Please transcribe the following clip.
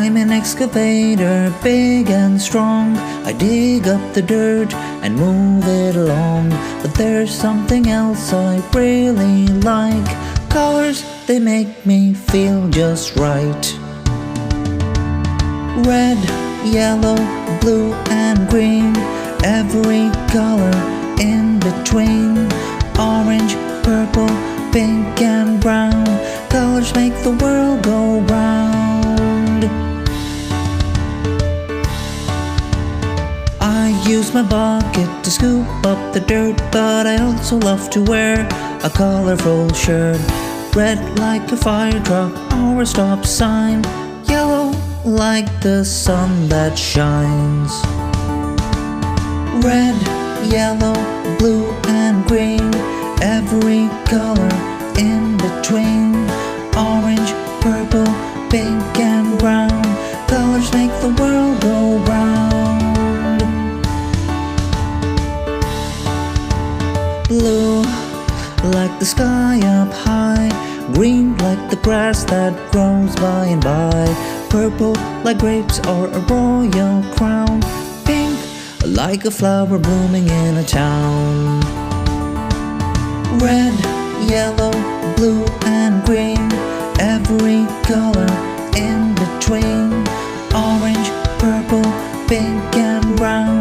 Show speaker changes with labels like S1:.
S1: I'm an excavator, big and strong. I dig up the dirt and move it along. But there's something else I really like. Colors, they make me feel just right. Red, yellow, blue and green, every color in between. Orange, purple, pink and brown, colors make the world go round. I use my bucket to scoop up the dirt, but I also love to wear a colorful shirt. Red like a fire truck or a stop sign, yellow like the sun that shines. Red, yellow, blue and green, every color in between. Orange, purple, pink and brown, colors make the world go round. Blue like the sky up high, green like the grass that grows by and by, purple like grapes or a royal crown, pink like a flower blooming in a town. Red, yellow, blue and green, every color in between. Orange, purple, pink and brown,